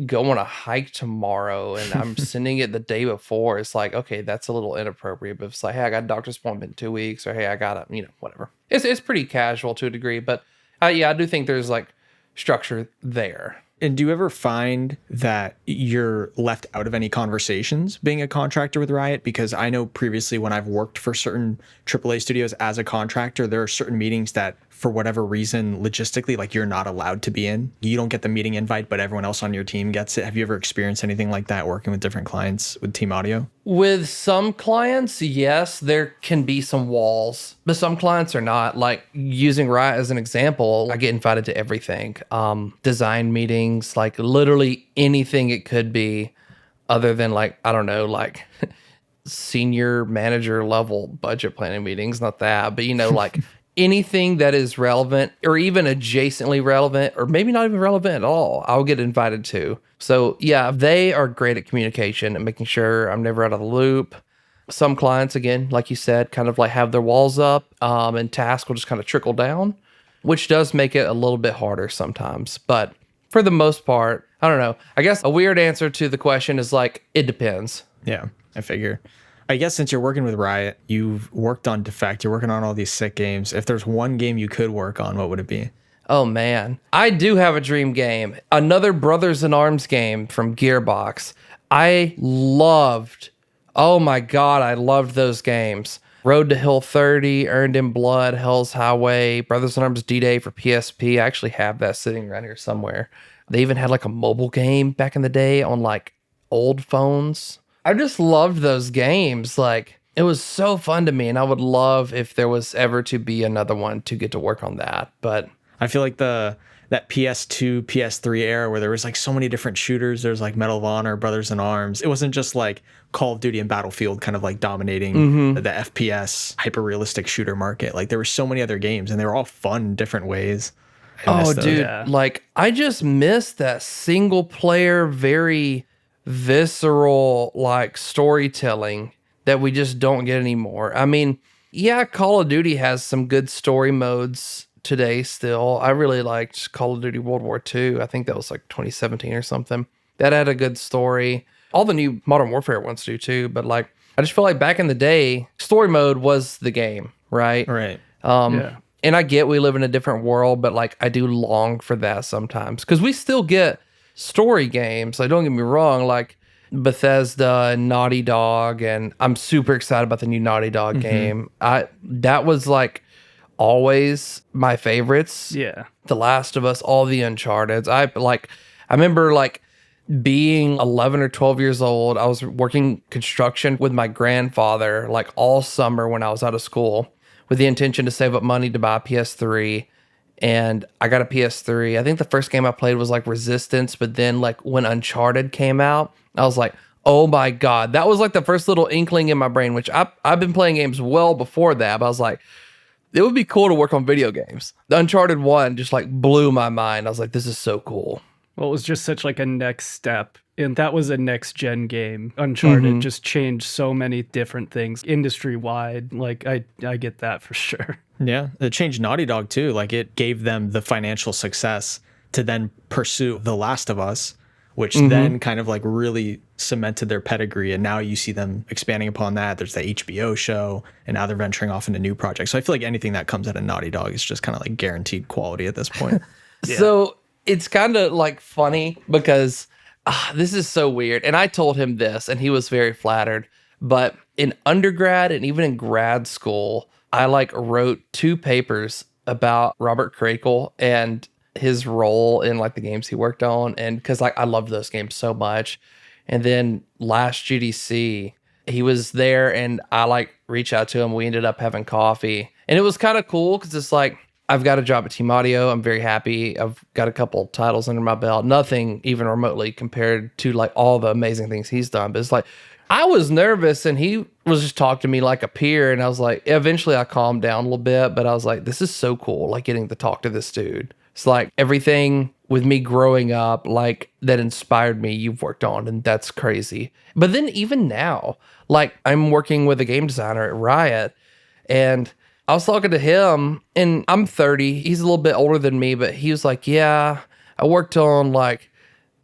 go on a hike tomorrow and I'm sending it the day before, it's like, okay, that's a little inappropriate. But if it's like, hey, I got a doctor's appointment in 2 weeks, or hey, I got whatever. It's pretty casual to a degree, but yeah, I do think there's like structure there. And do you ever find that you're left out of any conversations being a contractor with Riot? Because I know previously when I've worked for certain AAA studios as a contractor, there are certain meetings that for whatever reason, logistically, like you're not allowed to be in. You don't get the meeting invite, but everyone else on your team gets it. Have you ever experienced anything like that working with different clients with Team Audio? With some clients, yes, there can be some walls, but some clients are not. Like using Riot as an example, I get invited to everything. Design meetings, like literally anything it could be other than like, I don't know, like senior manager level budget planning meetings, not that, but like anything that is relevant or even adjacently relevant, or maybe not even relevant at all, I'll get invited to. So yeah, they are great at communication and making sure I'm never out of the loop. Some clients, again, like you said, kind of like have their walls up, and tasks will just kind of trickle down, which does make it a little bit harder sometimes. But for the most part, I don't know. I guess a weird answer to the question is like, it depends. Yeah, I figure. I guess since you're working with Riot, you've worked on Defect, you're working on all these sick games. If there's one game you could work on, what would it be? Oh man, I do have a dream game. Another Brothers in Arms game from Gearbox. Oh my God, I loved those games. Road to Hill 30, Earned in Blood, Hell's Highway, Brothers in Arms D-Day for PSP. I actually have that sitting around here somewhere. They even had like a mobile game back in the day on like old phones. I just loved those games. Like, it was so fun to me, and I would love if there was ever to be another one to get to work on that. But I feel like that PS2, PS3 era where there was like so many different shooters. There's like Medal of Honor, Brothers in Arms. It wasn't just like Call of Duty and Battlefield kind of like dominating the FPS hyper-realistic shooter market. Like there were so many other games, and they were all fun in different ways. oh, dude, like I just miss that single player, very visceral like storytelling that we just don't get anymore. I mean, yeah, Call of Duty has some good story modes today still. I really liked Call of Duty World War II. I think that was like 2017 or something. That had a good story. All the new Modern Warfare ones do too, but like I just feel like back in the day, story mode was the game, right? Right. And I get we live in a different world, but like I do long for that sometimes because we still get story games. Like, don't get me wrong, like Bethesda and Naughty Dog, and I'm super excited about the new Naughty Dog game. That was like always my favorites. Yeah. The Last of Us, all the Uncharted. I remember like being 11 or 12 years old. I was working construction with my grandfather like all summer when I was out of school with the intention to save up money to buy a PS3. And I got a PS3. I think the first game I played was like Resistance, but then like when Uncharted came out, I was like, oh my God. That was like the first little inkling in my brain, which I've been playing games well before that, but I was like, it would be cool to work on video games. The Uncharted 1 just like blew my mind. I was like, this is so cool. Well, it was just such like a next step. And that was a next gen game. Uncharted just changed so many different things industry wide. Like I get that for sure. Yeah. It changed Naughty Dog too. Like it gave them the financial success to then pursue The Last of Us, which then kind of like really cemented their pedigree. And now you see them expanding upon that. There's the HBO show, and now they're venturing off into new projects. So I feel like anything that comes out of Naughty Dog is just kind of like guaranteed quality at this point. So it's kind of like funny because this is so weird. And I told him this and he was very flattered. But in undergrad and even in grad school, I like wrote 2 papers about Robert Crakel and his role in like the games he worked on. And because like I loved those games so much. And then last GDC, he was there and I like reached out to him. We ended up having coffee. And it was kind of cool because it's like, I've got a job at Team Audio. I'm very happy. I've got a couple titles under my belt. Nothing even remotely compared to like all the amazing things he's done. But it's like, I was nervous and he was just talking to me like a peer. And I was like, eventually I calmed down a little bit, but I was like, this is so cool. Like getting to talk to this dude. It's like everything with me growing up, like that inspired me, you've worked on, and that's crazy. But then even now, like I'm working with a game designer at Riot, and I was talking to him, and I'm 30. He's a little bit older than me, but he was like, yeah, I worked on like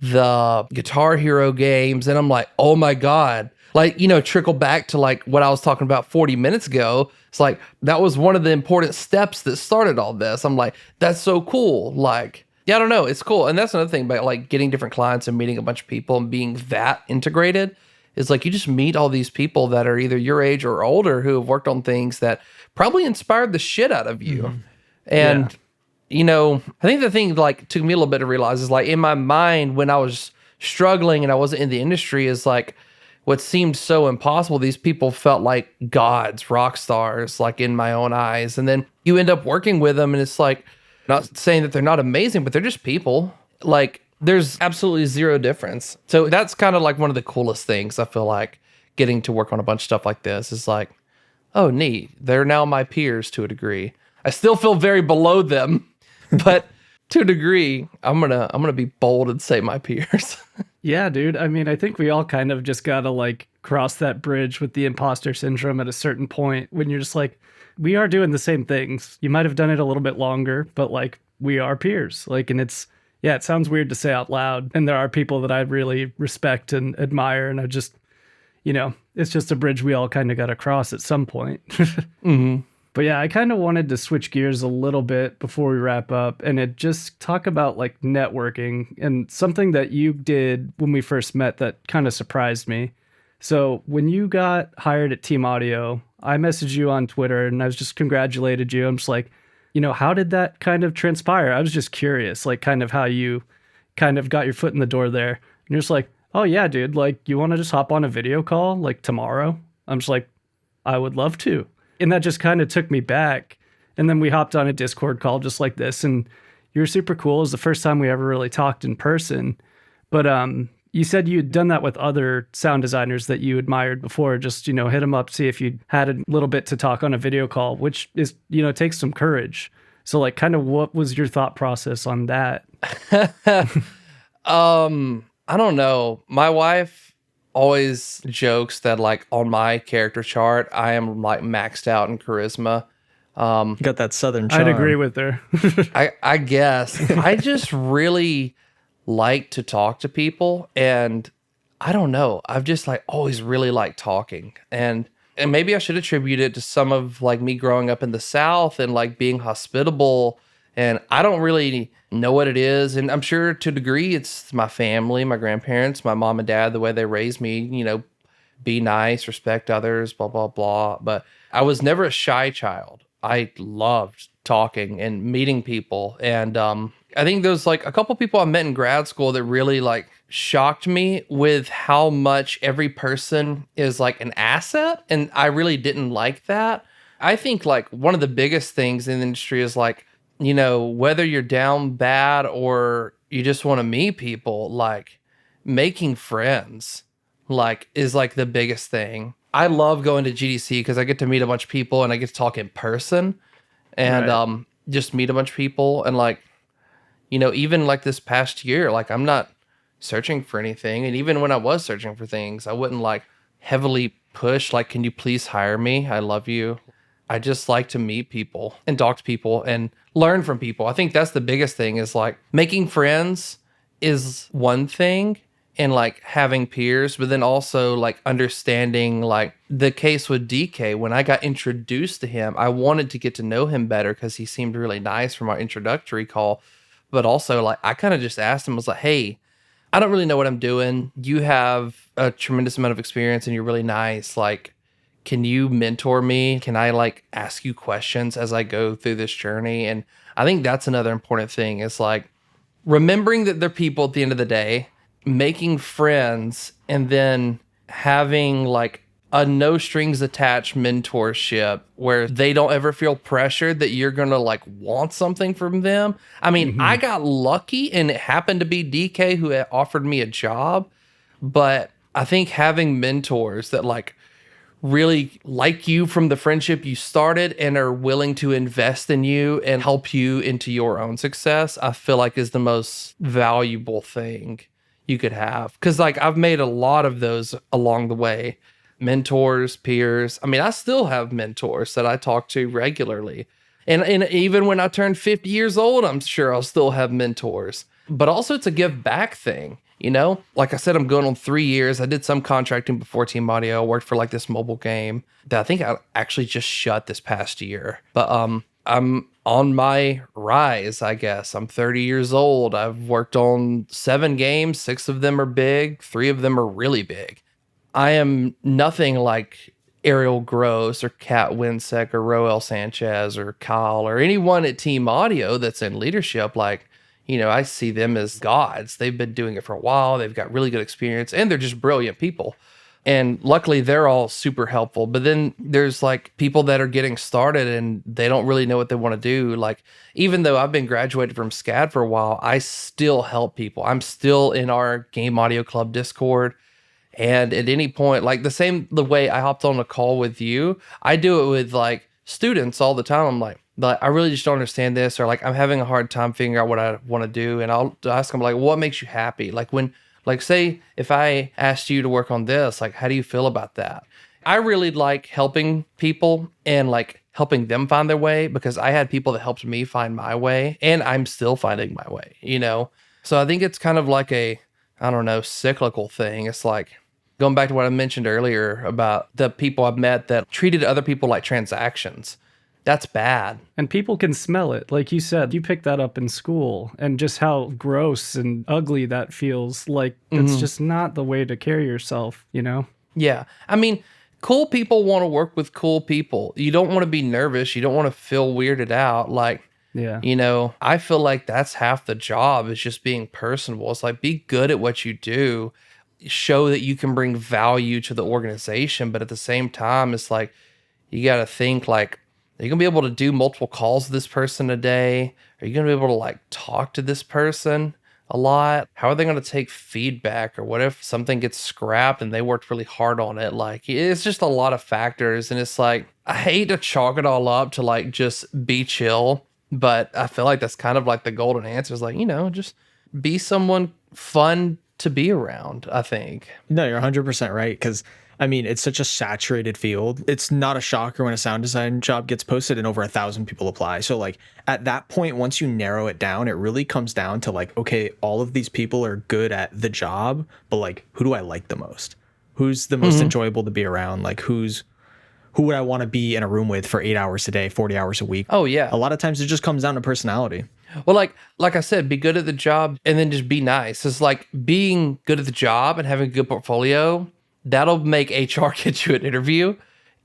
the Guitar Hero games. And I'm like, oh my God. Like, you know, trickle back to like what I was talking about 40 minutes ago. It's like, that was one of the important steps that started all this. I'm like, that's so cool. Like, yeah, I don't know. It's cool. And that's another thing about like getting different clients and meeting a bunch of people and being that integrated is like, you just meet all these people that are either your age or older who have worked on things that probably inspired the shit out of you. And, you know, I think the thing like took me a little bit to realize is like in my mind when I was struggling and I wasn't in the industry is like what seemed so impossible. These people felt like gods, rock stars, like in my own eyes. And then you end up working with them and it's like, not saying that they're not amazing, but they're just people. Like there's absolutely zero difference. So that's kind of like one of the coolest things I feel like getting to work on a bunch of stuff like this is like, oh, neat. They're now my peers to a degree. I still feel very below them, but to a degree, I'm gonna be bold and say my peers. Yeah, dude. I mean, I think we all kind of just gotta like cross that bridge with the imposter syndrome at a certain point when you're just like, we are doing the same things. You might have done it a little bit longer, but like we are peers. Like, and it sounds weird to say out loud. And there are people that I really respect and admire. And I just, it's just a bridge we all kind of got to cross at some point. Mm-hmm. But yeah, I kind of wanted to switch gears a little bit before we wrap up and just talk about like networking and something that you did when we first met that kind of surprised me. So when you got hired at Team Audio, I messaged you on Twitter and I was just congratulated you. I'm just like, how did that kind of transpire? I was just curious, like kind of how you kind of got your foot in the door there. And you're just like, oh yeah, dude, like you want to just hop on a video call like tomorrow? I'm just like, I would love to. And that just kind of took me back. And then we hopped on a Discord call just like this. And you were super cool. It was the first time we ever really talked in person. But you said you'd done that with other sound designers that you admired before. Just, hit them up, see if you had a little bit to talk on a video call, which is, takes some courage. So like kind of what was your thought process on that? I don't know. My wife always jokes that like on my character chart, I am like maxed out in charisma. You got that Southern charm. I'd agree with her. I guess. I just really like to talk to people, and I don't know. I've just like always really liked talking. And maybe I should attribute it to some of like me growing up in the South and like being hospitable. And I don't really know what it is. And I'm sure to a degree it's my family, my grandparents, my mom and dad, the way they raised me, be nice, respect others, blah, blah, blah. But I was never a shy child. I loved talking and meeting people. And I think there's like a couple people I met in grad school that really like shocked me with how much every person is like an asset. And I really didn't like that. I think like one of the biggest things in the industry is like, whether you're down bad or you just want to meet people, like making friends, like is like the biggest thing. I love going to GDC because I get to meet a bunch of people and I get to talk in person and just meet a bunch of people. And like, even like this past year, like I'm not searching for anything. And even when I was searching for things, I wouldn't like heavily push, like, can you please hire me? I love you. I just like to meet people and talk to people and learn from people. I think that's the biggest thing is like making friends is one thing and like having peers, but then also like understanding like the case with DK. When I got introduced to him, I wanted to get to know him better because he seemed really nice from our introductory call. But also like I kind of just asked him, I was like, hey, I don't really know what I'm doing. You have a tremendous amount of experience and you're really nice. Like, can you mentor me? Can I like ask you questions as I go through this journey? And I think that's another important thing is like remembering that they're people at the end of the day, making friends, and then having like a no strings attached mentorship where they don't ever feel pressured that you're going to like want something from them. I mean, I got lucky and it happened to be DK who had offered me a job, but I think having mentors that like really like you from the friendship you started and are willing to invest in you and help you into your own success, I feel like is the most valuable thing you could have. Because like I've made a lot of those along the way. Mentors, peers. I mean, I still have mentors that I talk to regularly. And even when I turn 50 years old, I'm sure I'll still have mentors. But also it's a give back thing. Like I said, I'm going on 3 years. I did some contracting before Team Audio. I worked for like this mobile game that I think I actually just shut this past year. But I'm on my rise, I guess. I'm 30 years old. I've worked on 7 games. 6 of them are big. 3 of them are really big. I am nothing like Ariel Gross or Kat Winsek or Roel Sanchez or Kyle or anyone at Team Audio that's in leadership. Like, I see them as gods. They've been doing it for a while. They've got really good experience and they're just brilliant people. And luckily they're all super helpful. But then there's like people that are getting started and they don't really know what they want to do. Like, even though I've been graduated from SCAD for a while, I still help people. I'm still in our Game Audio Club Discord. And at any point, like the way I hopped on a call with you, I do it with like students all the time. I'm like, But I really just don't understand this, or like I'm having a hard time figuring out what I want to do. And I'll ask them like, what makes you happy? Like like say if I asked you to work on this, like, how do you feel about that? I really like helping people and like helping them find their way, because I had people that helped me find my way, and I'm still finding my way, you know? So I think it's kind of like I don't know, cyclical thing. It's like going back to what I mentioned earlier about the people I've met that treated other people like transactions. That's bad. And people can smell it. Like you said, you picked that up in school, and just how gross and ugly that feels. Like it's just not the way to carry yourself, you know? Yeah. I mean, cool people want to work with cool people. You don't want to be nervous. You don't want to feel weirded out. Like, Yeah. you know, I feel like that's half the job, is just being personable. It's like, be good at what you do, show that you can bring value to the organization. But at the same time, it's like, you got to think like, are you going to be able to do multiple calls to this person a day? Are you going to be able to like talk to this person a lot? How are they going to take feedback? Or what if something gets scrapped and they worked really hard on it? Like, it's just a lot of factors. And it's like, I hate to chalk it all up to like just be chill, but I feel like that's kind of like the golden answer is like, you know, just be someone fun to be around, I think. No, you're 100% right. Because I mean, it's such a saturated field. It's not a shocker when a sound design job gets posted and over 1,000 people apply. So like at that point, once you narrow it down, it really comes down to like, okay, all of these people are good at the job, but like, who do I like the most? Who's the most enjoyable to be around? Like who would I want to be in a room with for 8 hours a day, 40 hours a week? Oh, yeah. A lot of times it just comes down to personality. Well, like I said, be good at the job and then just be nice. It's like being good at the job and having a good portfolio, that'll make HR get you an interview.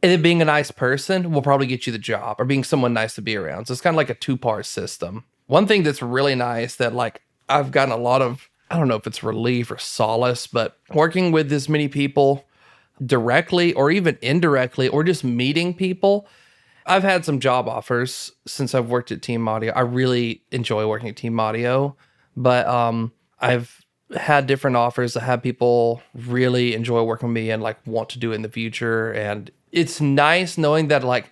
And then being a nice person will probably get you the job, or being someone nice to be around. So it's kind of like a two-part system. One thing that's really nice that like I've gotten a lot of, I don't know if it's relief or solace, but working with this many people directly or even indirectly, or just meeting people. I've had some job offers since I've worked at Team Audio. I really enjoy working at Team Audio, but I've had different offers. I have people really enjoy working with me and like want to do it in the future. And it's nice knowing that like,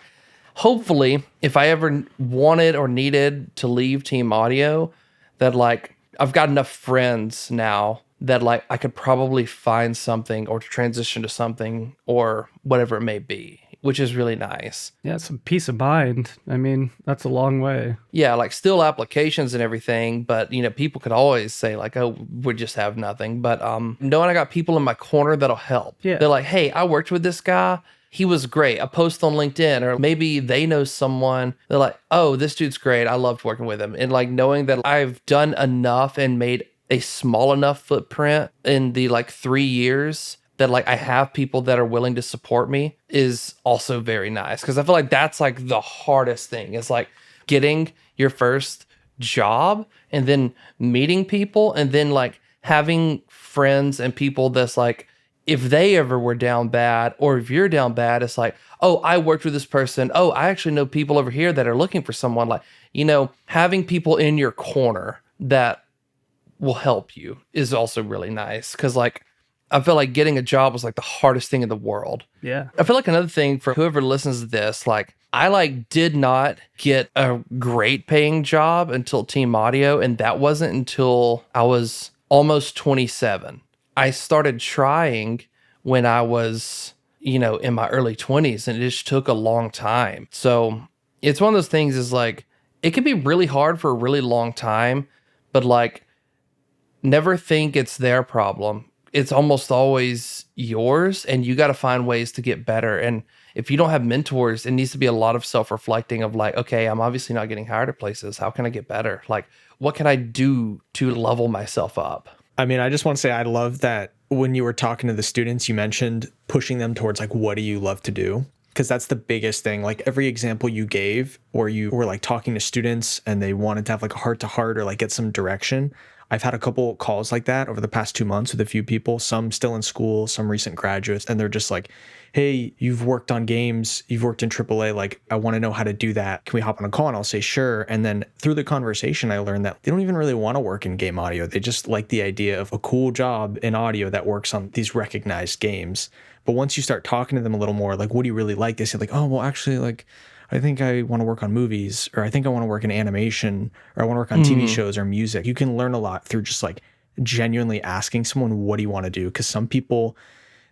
hopefully if I ever wanted or needed to leave Team Audio, that like I've got enough friends now that like I could probably find something or to transition to something or whatever it may be, which is really nice. Yeah, it's a peace of mind. I mean, that's a long way. Yeah, like still applications and everything, but you know, people could always say like, oh, we just have nothing. But knowing I got people in my corner that'll help. Yeah. They're like, hey, I worked with this guy. He was great. I post on LinkedIn, or maybe they know someone. They're like, oh, this dude's great. I loved working with him. And like knowing that I've done enough and made a small enough footprint in the like 3 years that like I have people that are willing to support me is also very nice. Cause I feel like that's like the hardest thing is like getting your first job and then meeting people and then like having friends and people that's like, if they ever were down bad or if you're down bad, it's like, oh, I worked with this person. Oh, I actually know people over here that are looking for someone. Like, you know, having people in your corner that will help you is also really nice. Cause like, I feel like getting a job was like the hardest thing in the world. Yeah. I feel like another thing for whoever listens to this, like I like did not get a great paying job until Team Audio. And that wasn't until I was almost 27. I started trying when I was, you know, in my early 20s, and it just took a long time. So it's one of those things is like, it can be really hard for a really long time, but like, never think it's their problem. It's almost always yours, and you got to find ways to get better. And if you don't have mentors, it needs to be a lot of self-reflecting of like, okay, I'm obviously not getting hired at places. How can I get better? Like, what can I do to level myself up? I mean, I just want to say I love that when you were talking to the students, you mentioned pushing them towards like, what do you love to do? Because that's the biggest thing. Like every example you gave where you were like talking to students and they wanted to have like a heart to heart or like get some direction. I've had a couple calls like that over the past 2 months with a few people, some still in school, some recent graduates. And they're just like, hey, you've worked on games, you've worked in AAA. Like, I want to know how to do that. Can we hop on a call? And I'll say, sure. And then through the conversation, I learned that they don't even really want to work in game audio. They just like the idea of a cool job in audio that works on these recognized games. But once you start talking to them a little more, like, what do you really like? They say like, oh, well, actually, like, I think I want to work on movies, or I think I want to work in animation, or I want to work on TV shows or music. You can learn a lot through just like genuinely asking someone, what do you want to do? Because some people,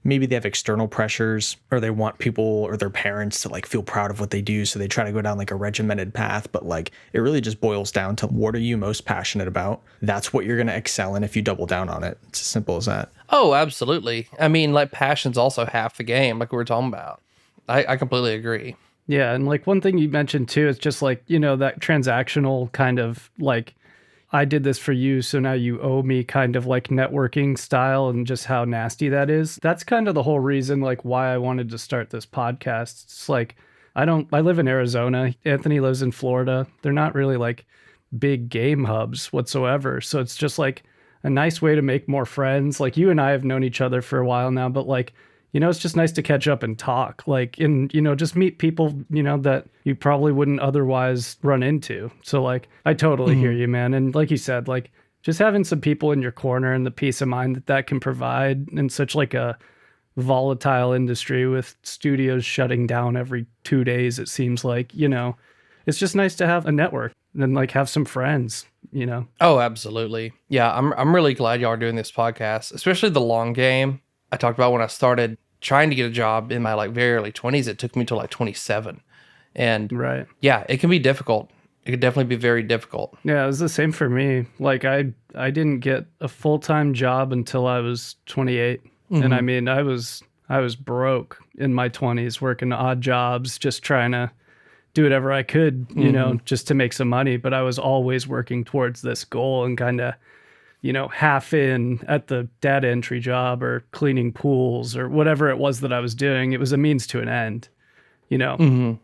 maybe they have external pressures, or they want people or their parents to like feel proud of what they do. So they try to go down like a regimented path, but like it really just boils down to, what are you most passionate about? That's what you're going to excel in if you double down on it. It's as simple as that. Oh, absolutely. I mean, like, passion's also half the game, like we were talking about. I completely agree. Yeah, and like one thing you mentioned too is just like, that transactional kind of like, I did this for you, so now you owe me kind of like networking style, and just how nasty that is. That's kind of the whole reason like why I wanted to start this podcast. It's like, I live in Arizona. Anthony lives in Florida. They're not really like big game hubs whatsoever. So it's just like a nice way to make more friends. Like you and I have known each other for a while now, but like, it's just nice to catch up and talk, like, and, just meet people, that you probably wouldn't otherwise run into. So like, I totally hear you, man. And like you said, like just having some people in your corner and the peace of mind that can provide in such like a volatile industry with studios shutting down every 2 days, it seems like, it's just nice to have a network and like have some friends, Oh, absolutely. Yeah, I'm really glad y'all are doing this podcast, especially the long game. I talked about when I started trying to get a job in my like very early 20s. It took me till like 27. And right. Yeah, it can be difficult. It could definitely be very difficult. Yeah, it was the same for me. Like I didn't get a full-time job until I was 28. And I mean, I was broke in my 20s, working odd jobs, just trying to do whatever I could, just to make some money. But I was always working towards this goal and kind of, half in at the data entry job or cleaning pools or whatever it was that I was doing. It was a means to an end.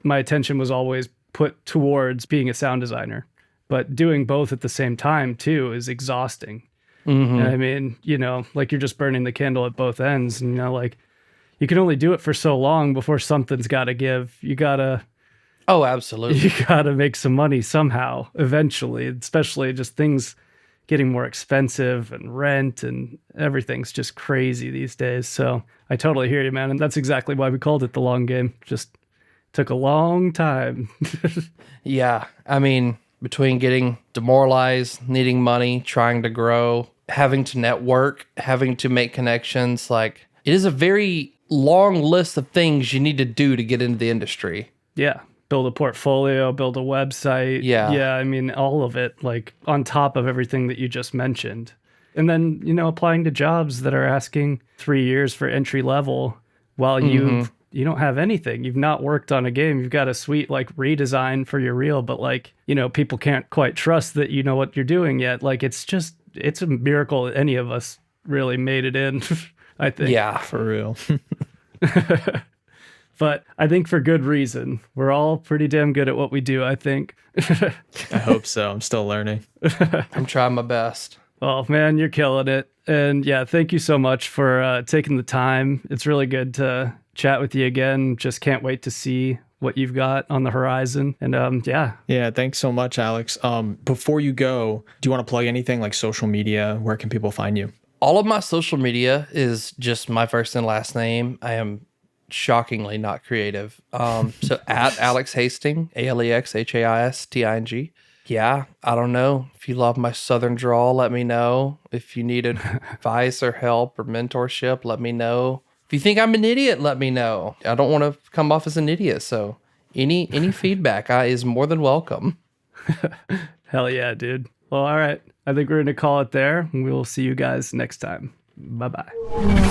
My attention was always put towards being a sound designer, but doing both at the same time too is exhausting. And I mean, like you're just burning the candle at both ends, and like you can only do it for so long before something's got to give. Oh, absolutely. You got to make some money somehow eventually, especially just things getting more expensive and rent and everything's just crazy these days. So I totally hear you, man. And that's exactly why we called it the long game. Just took a long time. Yeah. I mean, between getting demoralized, needing money, trying to grow, having to network, having to make connections, like it is a very long list of things you need to do to get into the industry. Yeah. Build a portfolio, build a website. Yeah, I mean, all of it, like on top of everything that you just mentioned. And then, applying to jobs that are asking 3 years for entry level while you don't have anything. You've not worked on a game. You've got a sweet like redesign for your reel, but like, people can't quite trust that you know what you're doing yet. Like it's a miracle that any of us really made it in, I think. Yeah, For real. But I think for good reason. We're all pretty damn good at what we do, I think. I hope so. I'm still learning. I'm trying my best. Oh, man, you're killing it. And yeah, thank you so much for taking the time. It's really good to chat with you again. Just can't wait to see what you've got on the horizon. And yeah. Yeah, thanks so much, Alex. Before you go, do you want to plug anything like social media? Where can people find you? All of my social media is just my first and last name. I am shockingly not creative. So at Alex Haisting, AlexHaisting. Yeah, I don't know. If you love my southern drawl, let me know. If you need advice or help or mentorship, let me know. If you think I'm an idiot, let me know. I don't want to come off as an idiot, so any feedback is more than welcome. Hell yeah, dude. Well, all right. I think we're going to call it there, and we'll see you guys next time. Bye-bye.